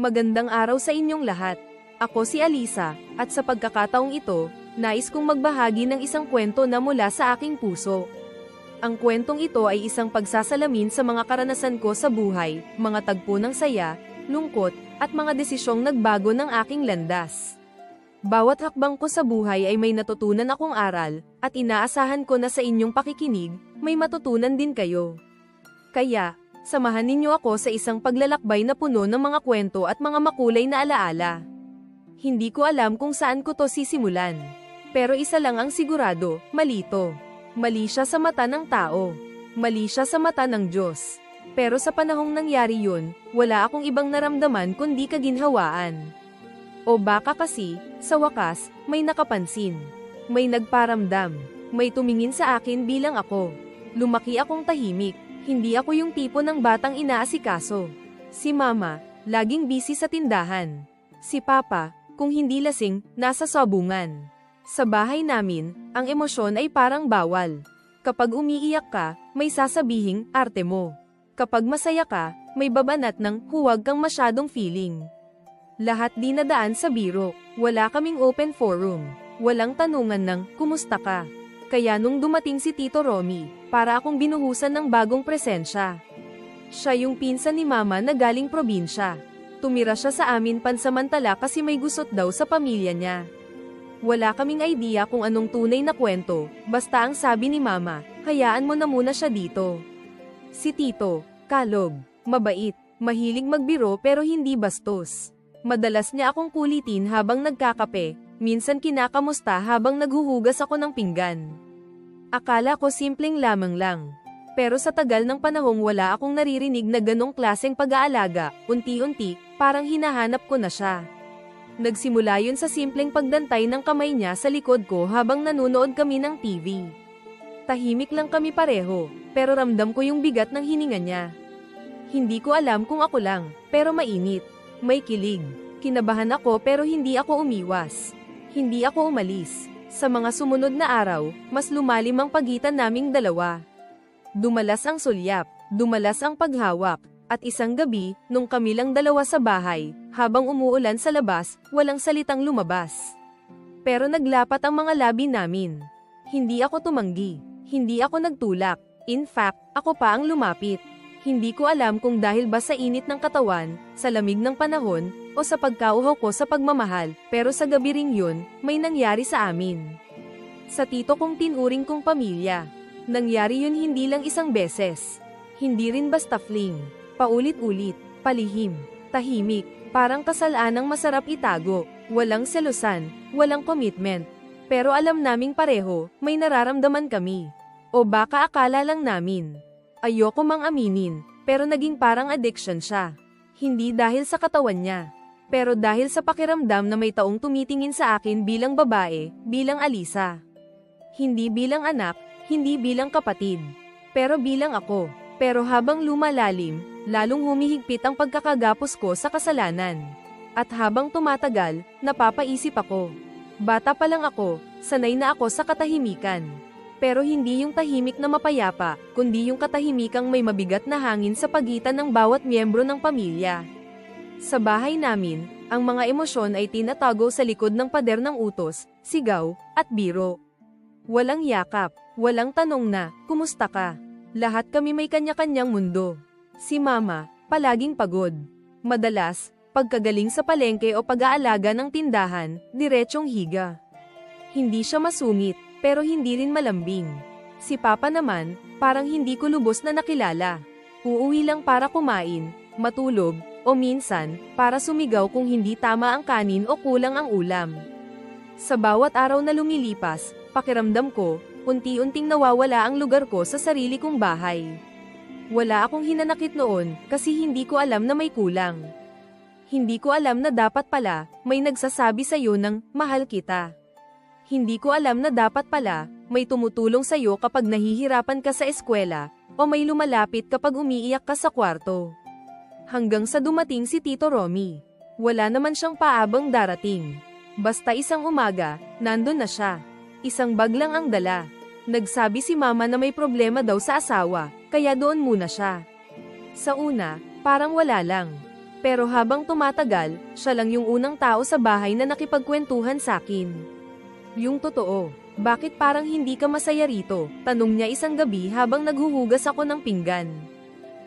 Magandang araw sa inyong lahat. Ako si Alisa, at sa pagkakataong ito, nais kong magbahagi ng isang kwento na mula sa aking puso. Ang kwentong ito ay isang pagsasalamin sa mga karanasan ko sa buhay, mga tagpo ng saya, lungkot, at mga desisyong nagbago ng aking landas. Bawat hakbang ko sa buhay ay may natutunan akong aral, at inaasahan ko na sa inyong pakikinig, may matutunan din kayo. Kaya, samahan ninyo ako sa isang paglalakbay na puno ng mga kwento at mga makulay na alaala. Hindi ko alam kung saan ko to sisimulan. Pero isa lang ang sigurado, mali to. Mali siya sa mata ng tao. Mali siya sa mata ng Diyos. Pero sa panahong nangyari yun, wala akong ibang naramdaman kundi kaginhawaan. O baka kasi, sa wakas, may nakapansin. May nagparamdam. May tumingin sa akin bilang ako. Lumaki akong tahimik. Hindi ako yung tipo ng batang inaasikaso. Si Mama, laging busy sa tindahan. Si Papa, kung hindi lasing, nasa sabungan. Sa bahay namin, ang emosyon ay parang bawal. Kapag umiiyak ka, may sasabihing, arte mo. Kapag masaya ka, may babanat ng, huwag kang masyadong feeling. Lahat dinadaan sa biro, wala kaming open forum. Walang tanungan ng, kumusta ka? Kaya nung dumating si Tito Romy, para akong binuhusan ng bagong presensya. Siya yung pinsan ni Mama na galing probinsya. Tumira siya sa amin pansamantala kasi may gusot daw sa pamilya niya. Wala kaming idea kung anong tunay na kwento, basta ang sabi ni Mama, hayaan mo na muna siya dito. Si Tito, kalog, mabait, mahilig magbiro pero hindi bastos. Madalas niya akong kulitin habang nagkakape, minsan kinakamusta habang naghuhugas ako ng pinggan. Akala ko simpleng lamang lang. Pero sa tagal ng panahong wala akong naririnig na ganong klaseng pag-aalaga, unti-unti, parang hinahanap ko na siya. Nagsimula yun sa simpleng pagdantay ng kamay niya sa likod ko habang nanonood kami ng TV. Tahimik lang kami pareho, pero ramdam ko yung bigat ng hininga niya. Hindi ko alam kung ako lang, pero mainit. May kilig. Kinabahan ako pero hindi ako umiwas. Hindi ako umalis. Sa mga sumunod na araw, mas lumalim ang pagitan naming dalawa. Dumalas ang sulyap, dumalas ang paghawak, at isang gabi, nung kami lang dalawa sa bahay, habang umuulan sa labas, walang salitang lumabas. Pero naglapat ang mga labi namin. Hindi ako tumanggi, hindi ako nagtulak, in fact, ako pa ang lumapit. Hindi ko alam kung dahil ba sa init ng katawan, sa lamig ng panahon, o sa pagkauhaw ko sa pagmamahal, pero sa gabi ring yun, may nangyari sa amin. Sa tito kong tinuring kong pamilya. Nangyari yun hindi lang isang beses. Hindi rin basta fling. Paulit-ulit, palihim, tahimik, parang kasalanang masarap itago, walang selosan, walang commitment. Pero alam naming pareho, may nararamdaman kami. O baka akala lang namin. Ayoko mang aminin, pero naging parang addiction siya. Hindi dahil sa katawan niya, pero dahil sa pakiramdam na may taong tumitingin sa akin bilang babae, bilang Alisa. Hindi bilang anak, hindi bilang kapatid, pero bilang ako. Pero habang lumalalim, lalong humihigpit ang pagkakagapos ko sa kasalanan. At habang tumatagal, napapaisip ako. Bata pa lang ako, sanay na ako sa katahimikan. Pero hindi yung tahimik na mapayapa, kundi yung katahimikang may mabigat na hangin sa pagitan ng bawat miyembro ng pamilya. Sa bahay namin, ang mga emosyon ay tinatago sa likod ng pader ng utos, sigaw, at biro. Walang yakap, walang tanong na, kumusta ka? Lahat kami may kanya-kanyang mundo. Si Mama, palaging pagod. Madalas, pagkagaling sa palengke o pag-aalaga ng tindahan, diretsyong higa. Hindi siya masungit, pero hindi rin malambing. Si Papa naman, parang hindi ko lubos na nakilala. Uuwi lang para kumain, matulog, o minsan, para sumigaw kung hindi tama ang kanin o kulang ang ulam. Sa bawat araw na lumilipas, pakiramdam ko, unti-unting nawawala ang lugar ko sa sarili kong bahay. Wala akong hinanakit noon, kasi hindi ko alam na may kulang. Hindi ko alam na dapat pala, may nagsasabi sa'yo ng, mahal kita. Hindi ko alam na dapat pala, may tumutulong sa'yo kapag nahihirapan ka sa eskwela, o may lumalapit kapag umiiyak ka sa kwarto. Hanggang sa dumating si Tito Romy. Wala naman siyang paabang darating. Basta isang umaga, nandun na siya. Isang bag lang ang dala. Nagsabi si Mama na may problema daw sa asawa, kaya doon muna siya. Sa una, parang wala lang. Pero habang tumatagal, siya lang yung unang tao sa bahay na nakipagkwentuhan sakin. Yung totoo, bakit parang hindi ka masaya rito? Tanong niya isang gabi habang naghuhugas ako ng pinggan.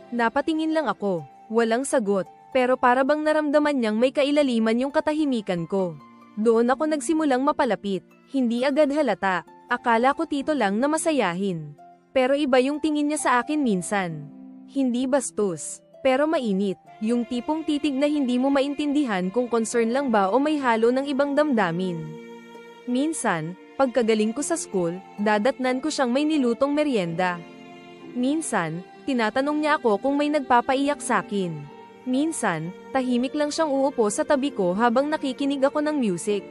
Napatingin lang ako, walang sagot, pero para bang naramdaman niyang may kailaliman yung katahimikan ko. Doon ako nagsimulang mapalapit, hindi agad halata, akala ko tito lang na masayahin. Pero iba yung tingin niya sa akin minsan. Hindi bastos, pero mainit, yung tipong titig na hindi mo maintindihan kung concern lang ba o may halo ng ibang damdamin. Minsan, pagkagaling ko sa school, dadatnan ko siyang may nilutong merienda. Minsan, tinatanong niya ako kung may nagpapaiyak sakin. Minsan, tahimik lang siyang uupo sa tabi ko habang nakikinig ako ng music.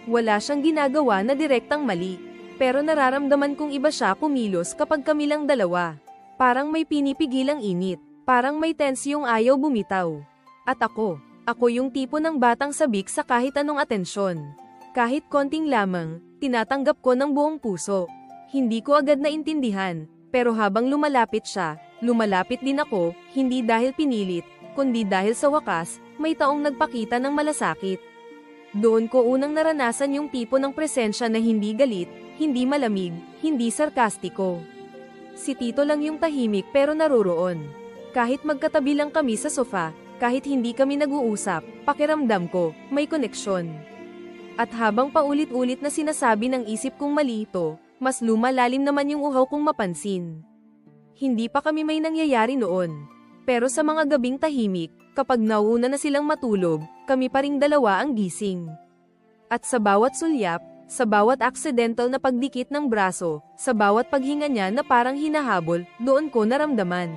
Wala siyang ginagawa na direktang mali, pero nararamdaman kong iba siya kumilos kapag kami lang dalawa. Parang may pinipigilang init, parang may tense yung ayaw bumitaw. At ako yung tipo ng batang sabik sa kahit anong atensyon. Kahit konting lamang, tinatanggap ko ng buong puso. Hindi ko agad naintindihan, pero habang lumalapit siya, lumalapit din ako, hindi dahil pinilit, kundi dahil sa wakas, may taong nagpakita ng malasakit. Doon ko unang naranasan yung tipo ng presensya na hindi galit, hindi malamig, hindi sarkastiko. Si Tito lang yung tahimik pero naroroon. Kahit magkatabi lang kami sa sofa, kahit hindi kami nag-uusap, pakiramdam ko, may koneksyon. At habang paulit-ulit na sinasabi ng isip kong mali ito, mas lumalalim naman yung uhaw kong mapansin. Hindi pa kami may nangyayari noon. Pero sa mga gabing tahimik, kapag nauuna na silang matulog, kami pa ring dalawa ang gising. At sa bawat sulyap, sa bawat aksidental na pagdikit ng braso, sa bawat paghinga niya na parang hinahabol, doon ko naramdaman.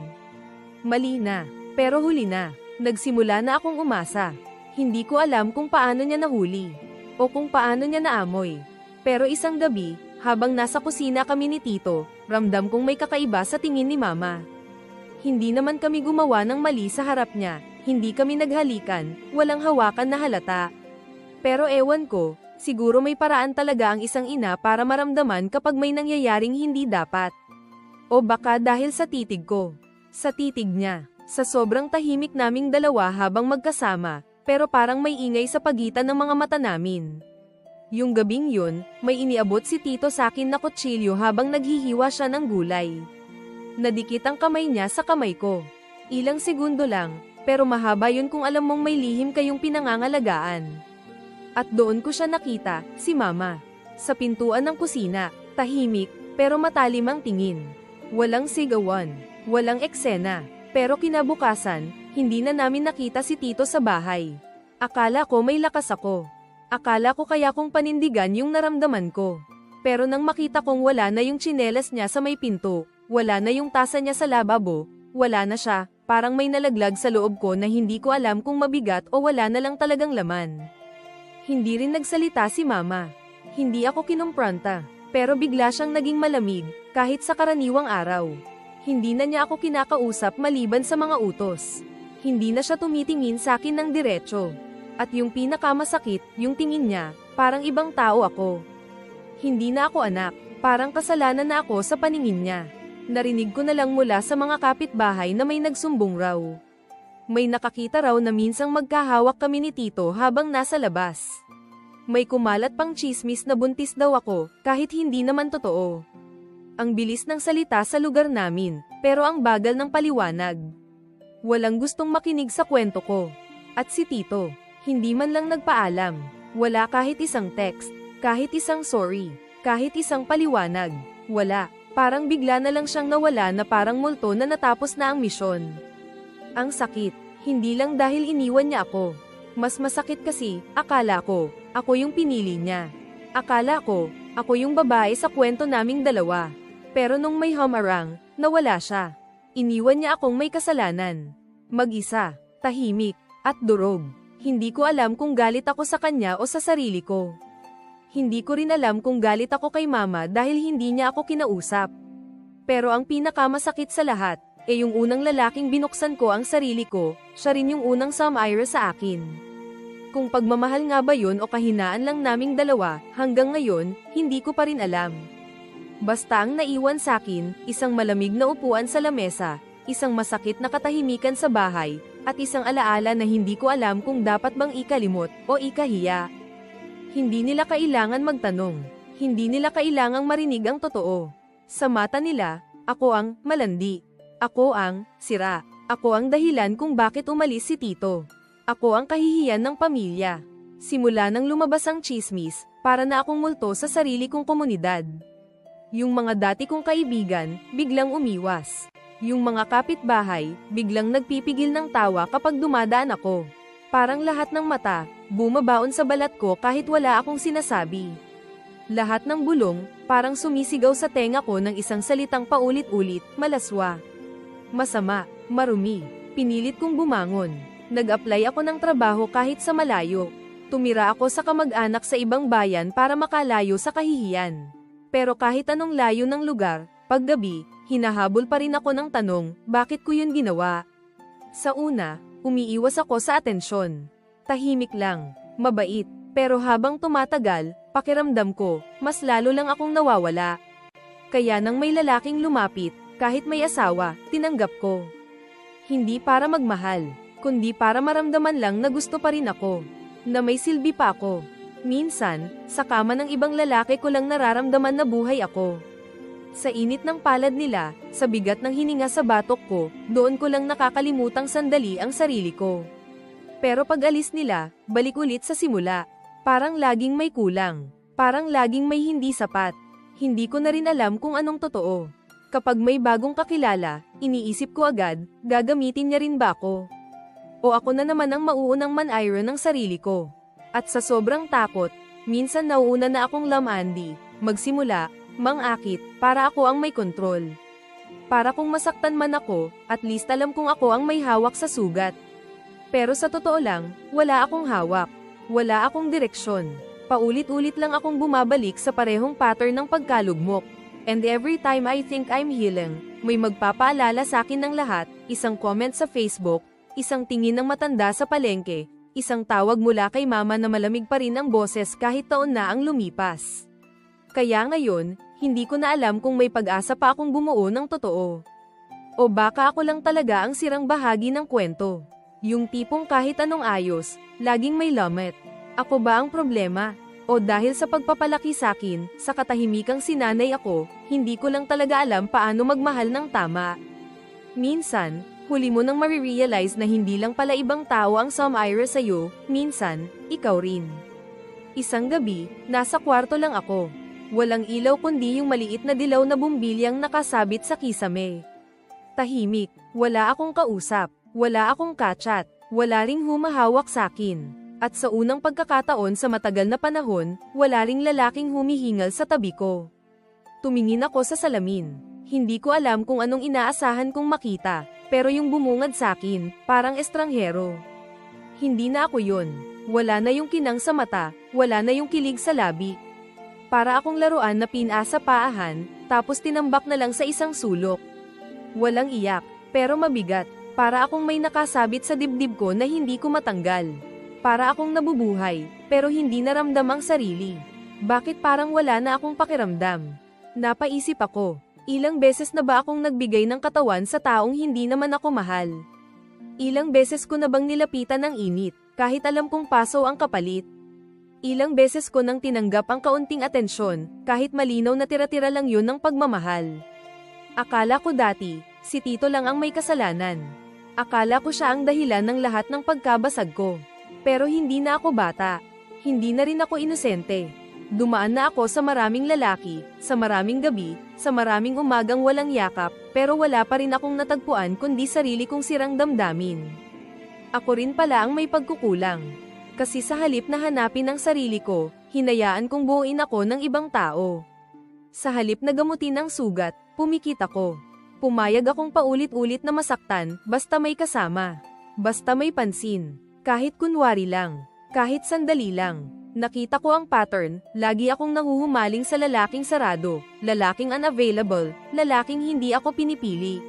Mali na, pero huli na. Nagsimula na akong umasa. Hindi ko alam kung paano niya nahuli, o kung paano niya naamoy. Pero isang gabi, habang nasa kusina kami ni Tito, ramdam kong may kakaiba sa tingin ni Mama. Hindi naman kami gumawa ng mali sa harap niya, hindi kami naghalikan, walang hawakan na halata. Pero ewan ko, siguro may paraan talaga ang isang ina para maramdaman kapag may nangyayaring hindi dapat. O baka dahil sa titig ko. Sa titig niya, sa sobrang tahimik naming dalawa habang magkasama, pero parang may ingay sa pagitan ng mga mata namin. Yung gabing yun, may iniabot si Tito sa akin na kutsilyo habang naghihiwa siya ng gulay. Nadikit ang kamay niya sa kamay ko. Ilang segundo lang, pero mahaba yun kung alam mong may lihim kayong pinangangalagaan. At doon ko siya nakita, si Mama. Sa pintuan ng kusina, tahimik, pero matalim ang tingin. Walang sigawan, walang eksena. Pero kinabukasan, hindi na namin nakita si Tito sa bahay. Akala ko may lakas ako. Akala ko kaya kong panindigan yung naramdaman ko. Pero nang makita kong wala na yung tsinelas niya sa may pinto, wala na yung tasa niya sa lababo, wala na siya, parang may nalaglag sa loob ko na hindi ko alam kung mabigat o wala na lang talagang laman. Hindi rin nagsalita si Mama. Hindi ako kinumpronta, pero bigla siyang naging malamig, kahit sa karaniwang araw. Hindi na niya ako kinakausap maliban sa mga utos. Hindi na siya tumitingin sa akin ng diretso. At yung pinakamasakit, yung tingin niya, parang ibang tao ako. Hindi na ako anak, parang kasalanan na ako sa paningin niya. Narinig ko na lang mula sa mga kapitbahay na may nagsumbong raw. May nakakita raw na minsang magkahawak kami ni Tito habang nasa labas. May kumalat pang chismis na buntis daw ako, kahit hindi naman totoo. Ang bilis ng salita sa lugar namin, pero ang bagal ng paliwanag. Walang gustong makinig sa kwento ko. At si Tito, hindi man lang nagpaalam. Wala kahit isang text, kahit isang sorry, kahit isang paliwanag. Wala, parang bigla na lang siyang nawala na parang multo na natapos na ang misyon. Ang sakit, hindi lang dahil iniwan niya ako. Mas masakit kasi, akala ko, ako yung pinili niya. Akala ko, ako yung babae sa kwento naming dalawa. Pero nung may humarang, nawala siya. Iniwan niya akong may kasalanan. Mag-isa, tahimik, at durog. Hindi ko alam kung galit ako sa kanya o sa sarili ko. Hindi ko rin alam kung galit ako kay Mama dahil hindi niya ako kinausap. Pero ang pinakamasakit sa lahat, yung unang lalaking binuksan ko ang sarili ko, siya rin yung unang sumira sa akin. Kung pagmamahal nga ba yun o kahinaan lang naming dalawa, hanggang ngayon, hindi ko pa rin alam. Basta ang naiwan sakin, isang malamig na upuan sa lamesa, isang masakit na katahimikan sa bahay, At isang alaala na hindi ko alam kung dapat bang ikalimot o ikahiya. Hindi nila kailangan magtanong. Hindi nila kailangang marinig ang totoo. Sa mata nila, ako ang malandi. Ako ang sira. Ako ang dahilan kung bakit umalis si Tito. Ako ang kahihiyan ng pamilya. Simula nang lumabas ang tsismis, para na akong multo sa sarili kong komunidad. Yung mga dati kong kaibigan, biglang umiwas. Yung mga kapitbahay, biglang nagpipigil ng tawa kapag dumadaan ako. Parang lahat ng mata, bumabaon sa balat ko kahit wala akong sinasabi. Lahat ng bulong, parang sumisigaw sa tenga ko ng isang salitang paulit-ulit, malaswa. Masama, marumi, pinilit kong bumangon. Nag-apply ako ng trabaho kahit sa malayo. Tumira ako sa kamag-anak sa ibang bayan para makalayo sa kahihiyan. Pero kahit anong layo ng lugar, paggabi, hinahabol pa rin ako ng tanong, bakit ko yun ginawa? Sa una, umiiwas ako sa atensyon. Tahimik lang, mabait, pero habang tumatagal, pakiramdam ko, mas lalo lang akong nawawala. Kaya nang may lalaking lumapit, kahit may asawa, tinanggap ko. Hindi para magmahal, kundi para maramdaman lang na gusto pa rin ako. Na may silbi pa ako. Minsan, sa kama ng ibang lalaki ko lang nararamdaman na buhay ako. Sa init ng palad nila, sa bigat ng hininga sa batok ko, doon ko lang nakakalimutang sandali ang sarili ko. Pero pag alis nila, balik ulit sa simula. Parang laging may kulang. Parang laging may hindi sapat. Hindi ko na rin alam kung anong totoo. Kapag may bagong kakilala, iniisip ko agad, gagamitin niya rin ba ako? O ako na naman ang mauunang man-iron ng sarili ko. At sa sobrang takot, minsan nauuna na akong lamandi, magsimula, mangakit, para ako ang may kontrol. Para kung masaktan man ako, at least alam kong ako ang may hawak sa sugat. Pero sa totoo lang, wala akong hawak. Wala akong direksyon. Paulit-ulit lang akong bumabalik sa parehong pattern ng pagkalugmok. And every time I think I'm healing, may magpapaalala sa akin ng lahat, isang comment sa Facebook, isang tingin ng matanda sa palengke, isang tawag mula kay mama na malamig pa rin ang boses kahit taon na ang lumipas. Kaya ngayon, hindi ko na alam kung may pag-asa pa akong bumuo ng totoo. O baka ako lang talaga ang sirang bahagi ng kwento. Yung tipong kahit anong ayos, laging may lamat. Ako ba ang problema? O dahil sa pagpapalaki sakin, sa katahimikang sinanay ako, hindi ko lang talaga alam paano magmahal ng tama. Minsan, huli mo nang marirealize na hindi lang pala ibang tao ang sumire sa'yo, minsan, ikaw rin. Isang gabi, nasa kwarto lang ako. Walang ilaw kundi yung maliit na dilaw na bumbilyang nakasabit sa kisame. Tahimik, wala akong kausap, wala akong kachat, wala ring humahawak sakin. At sa unang pagkakataon sa matagal na panahon, wala ring lalaking humihingal sa tabi ko. Tumingin ako sa salamin. Hindi ko alam kung anong inaasahan kong makita. Pero yung bumungad sakin, parang estranghero. Hindi na ako yun. Wala na yung kinang sa mata, wala na yung kilig sa labi. Para akong laruan na pinasa paahan, tapos tinambak na lang sa isang sulok. Walang iyak, pero mabigat. Para akong may nakasabit sa dibdib ko na hindi ko matanggal. Para akong nabubuhay, pero hindi naramdam ang sarili. Bakit parang wala na akong pakiramdam? Napaisip ako. Ilang beses na ba akong nagbigay ng katawan sa taong hindi naman ako mahal? Ilang beses ko na bang nilapitan ng init, kahit alam kong paso ang kapalit? Ilang beses ko nang tinanggap ang kaunting atensyon, kahit malinaw na tira-tira lang yun ng pagmamahal. Akala ko dati, si Tito lang ang may kasalanan. Akala ko siya ang dahilan ng lahat ng pagkabasag ko. Pero hindi na ako bata. Hindi na rin ako inosente. Dumaan na ako sa maraming lalaki, sa maraming gabi, sa maraming umagang walang yakap, pero wala pa rin akong natagpuan kundi sarili kong sirang damdamin. Ako rin pala ang may pagkukulang. Kasi sa halip na hanapin ang sarili ko, hinayaan kong buuin ako ng ibang tao. Sa halip na gamutin ang sugat, pumikit ako. Pumayag akong paulit-ulit na masaktan, basta may kasama. Basta may pansin. Kahit kunwari lang. Kahit sandali lang. Nakita ko ang pattern, lagi akong nahuhumaling sa lalaking sarado, lalaking unavailable, lalaking hindi ako pinipili.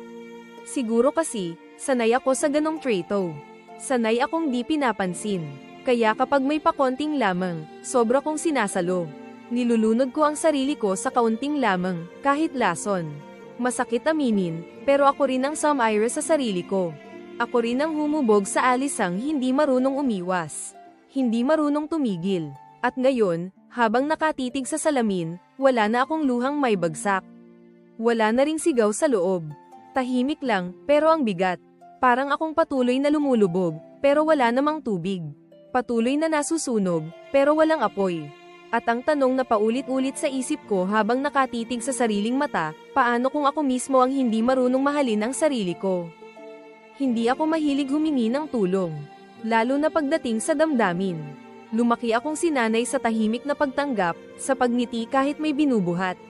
Siguro kasi, sanay ako sa ganong treto. Sanay akong di pinapansin. Kaya kapag may pakonting lamang, sobra kong sinasalo. Nilulunod ko ang sarili ko sa kaunting lamang, kahit lason. Masakit aminin, pero ako rin ang sumire sa sarili ko. Ako rin ang humubog sa alisang hindi marunong umiwas. Hindi marunong tumigil. At ngayon, habang nakatitig sa salamin, wala na akong luhang may bagsak. Wala na ring sigaw sa loob. Tahimik lang, pero ang bigat. Parang akong patuloy na lumulubog, pero wala namang tubig. Patuloy na nasusunog, pero walang apoy. At ang tanong na paulit-ulit sa isip ko habang nakatitig sa sariling mata, paano kung ako mismo ang hindi marunong mahalin ang sarili ko? Hindi ako mahilig humingi ng tulong, lalo na pagdating sa damdamin. Lumaki akong sinanay sa tahimik na pagtanggap, sa pagngiti kahit may binubuhat.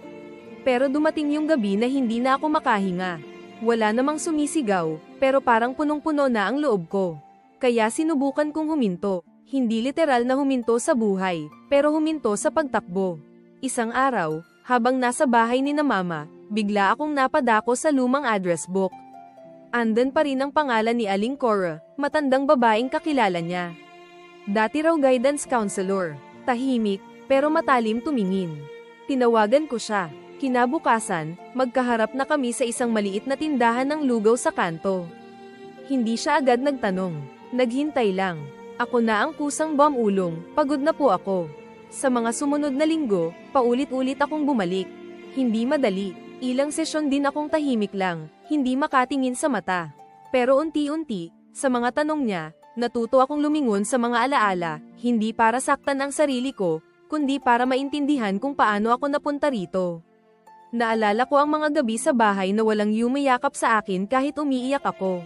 Pero dumating yung gabi na hindi na ako makahinga. Wala namang sumisigaw, pero parang punong-puno na ang loob ko. Kaya sinubukan kong huminto. Hindi literal na huminto sa buhay, pero huminto sa pagtakbo. Isang araw, habang nasa bahay ni na mama, bigla akong napadako sa lumang address book. Andun pa rin ang pangalan ni Aling Cora, matandang babaeng kakilala niya. Dati raw guidance counselor, tahimik, pero matalim tumingin. Tinawagan ko siya. Kinabukasan, magkaharap na kami sa isang maliit na tindahan ng lugaw sa kanto. Hindi siya agad nagtanong, naghintay lang. Ako na ang kusang bumulong, pagod na po ako. Sa mga sumunod na linggo, paulit-ulit akong bumalik. Hindi madali, ilang sesyon din akong tahimik lang, hindi makatingin sa mata. Pero unti-unti, sa mga tanong niya, natuto akong lumingon sa mga alaala, hindi para saktan ang sarili ko, kundi para maintindihan kung paano ako napunta rito. Naalala ko ang mga gabi sa bahay na walang yumayakap sa akin kahit umiiyak ako.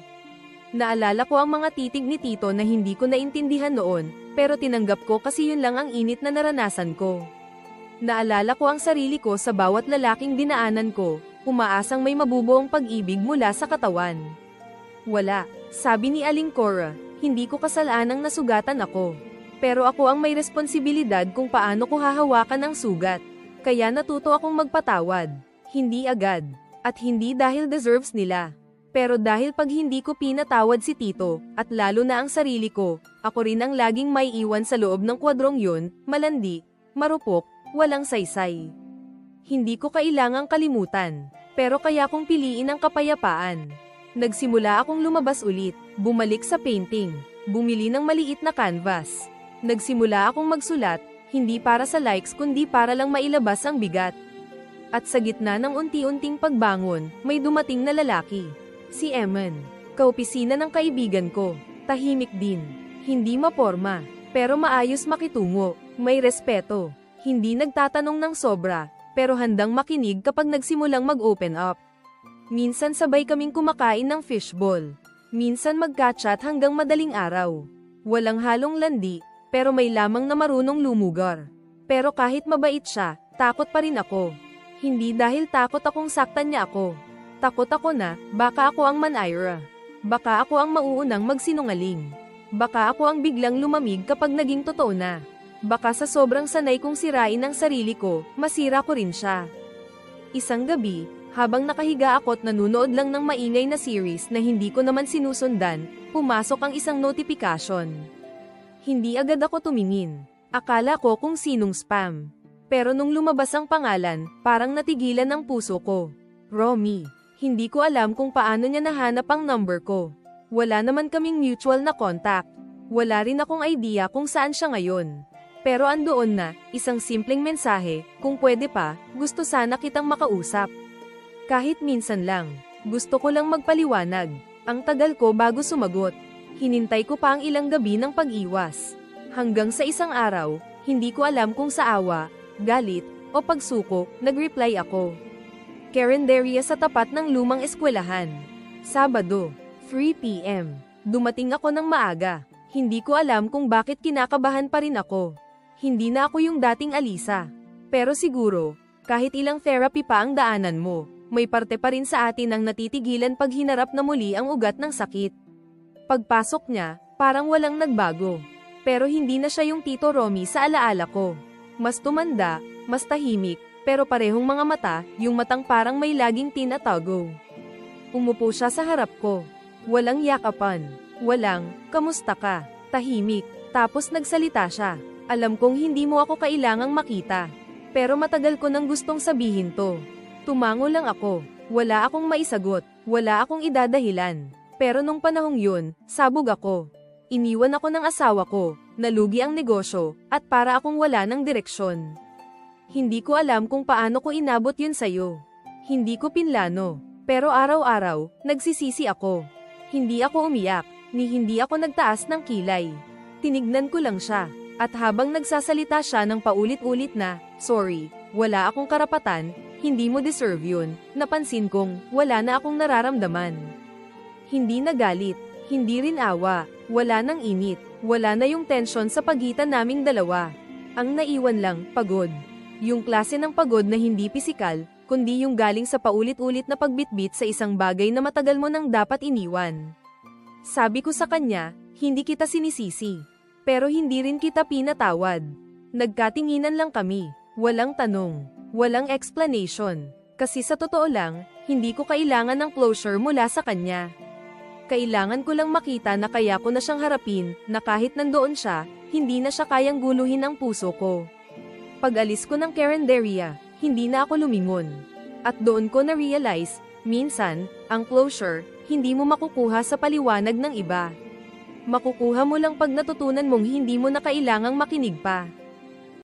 Naalala ko ang mga titig ni Tito na hindi ko naintindihan noon, pero tinanggap ko kasi yun lang ang init na naranasan ko. Naalala ko ang sarili ko sa bawat lalaking dinaanan ko, umaasang may mabubuong pag-ibig mula sa katawan. Wala, sabi ni Aling Cora, hindi ko kasalanang nasugatan ako. Pero ako ang may responsibilidad kung paano ko hahawakan ang sugat. Kaya natuto akong magpatawad. Hindi agad. At hindi dahil deserves nila. Pero dahil pag hindi ko pinatawad si Tito, at lalo na ang sarili ko, ako rin ang laging may iwan sa loob ng kwadrong yun, malandi, marupok, walang saysay. Hindi ko kailangang kalimutan, pero kaya kong piliin ang kapayapaan. Nagsimula akong lumabas ulit, bumalik sa painting, bumili ng maliit na canvas. Nagsimula akong magsulat, hindi para sa likes kundi para lang mailabas ang bigat. At sa gitna ng unti-unting pagbangon, may dumating na lalaki. Si Eman, kaopisina ng kaibigan ko, tahimik din, hindi maporma, pero maayos makitungo, may respeto, hindi nagtatanong ng sobra, pero handang makinig kapag nagsimulang mag-open up. Minsan sabay kaming kumakain ng fishball, minsan magka-chat hanggang madaling araw. Walang halong landi, pero may lamang na marunong lumugar. Pero kahit mabait siya, takot pa rin ako. Hindi dahil takot akong saktan niya ako. Takot ako na, baka ako ang manayra. Baka ako ang mauunang magsinungaling. Baka ako ang biglang lumamig kapag naging totoo na. Baka sa sobrang sanay kong sirain ang sarili ko, masira ko rin siya. Isang gabi, habang nakahiga ako't nanunood lang ng maingay na series na hindi ko naman sinusundan, pumasok ang isang notification. Hindi agad ako tumingin. Akala ko kung sinong spam. Pero nung lumabas ang pangalan, parang natigilan ang puso ko. Romy. Hindi ko alam kung paano niya nahanap ang number ko. Wala naman kaming mutual na contact. Wala rin akong idea kung saan siya ngayon. Pero andoon na, isang simpleng mensahe, kung pwede pa, gusto sana kitang makausap. Kahit minsan lang, gusto ko lang magpaliwanag. Ang tagal ko bago sumagot. Hinintay ko pa ang ilang gabi ng pag-iwas. Hanggang sa isang araw, hindi ko alam kung sa awa, galit, o pagsuko, nag-reply ako. Karinderya sa tapat ng lumang eskwelahan. Sabado, 3 p.m. Dumating ako ng maaga. Hindi ko alam kung bakit kinakabahan pa rin ako. Hindi na ako yung dating Alisa. Pero siguro, kahit ilang therapy pa ang daanan mo, may parte pa rin sa atin ang natitigilan pag hinarap na muli ang ugat ng sakit. Pagpasok niya, parang walang nagbago. Pero hindi na siya yung Tito Romy sa alaala ko. Mas tumanda, mas tahimik, pero parehong mga mata, yung matang parang may laging tinatago. Umupo siya sa harap ko. Walang yakapan. Walang, kamusta ka? Tahimik. Tapos nagsalita siya. Alam kong hindi mo ako kailangang makita. Pero matagal ko nang gustong sabihin to. Tumango lang ako. Wala akong maisagot. Wala akong idadahilan. Pero nung panahong yun, sabog ako. Iniwan ako ng asawa ko, nalugi ang negosyo, at para akong wala ng direksyon. Hindi ko alam kung paano ko inabot yun sa'yo. Hindi ko pinlano, pero araw-araw, nagsisisi ako. Hindi ako umiyak, ni hindi ako nagtaas ng kilay. Tinignan ko lang siya, at habang nagsasalita siya ng paulit-ulit na, "Sorry, wala akong karapatan, hindi mo deserve yun," napansin kong, wala na akong nararamdaman. Hindi na galit, hindi rin awa, wala nang init, wala na yung tensyon sa pagitan naming dalawa. Ang naiwan lang, pagod. Yung klase ng pagod na hindi pisikal, kundi yung galing sa paulit-ulit na pagbitbit sa isang bagay na matagal mo nang dapat iniwan. Sabi ko sa kanya, hindi kita sinisisi. Pero hindi rin kita pinatawad. Nagkatinginan lang kami, walang tanong, walang explanation. Kasi sa totoo lang, hindi ko kailangan ng closure mula sa kanya. Kailangan ko lang makita na kaya ko na siyang harapin, na kahit nandoon siya, hindi na siya kayang guluhin ang puso ko. Pag-alis ko ng Carinderia, hindi na ako lumingon. At doon ko na-realize, minsan, ang closure, hindi mo makukuha sa paliwanag ng iba. Makukuha mo lang pag natutunan mong hindi mo na kailangang makinig pa.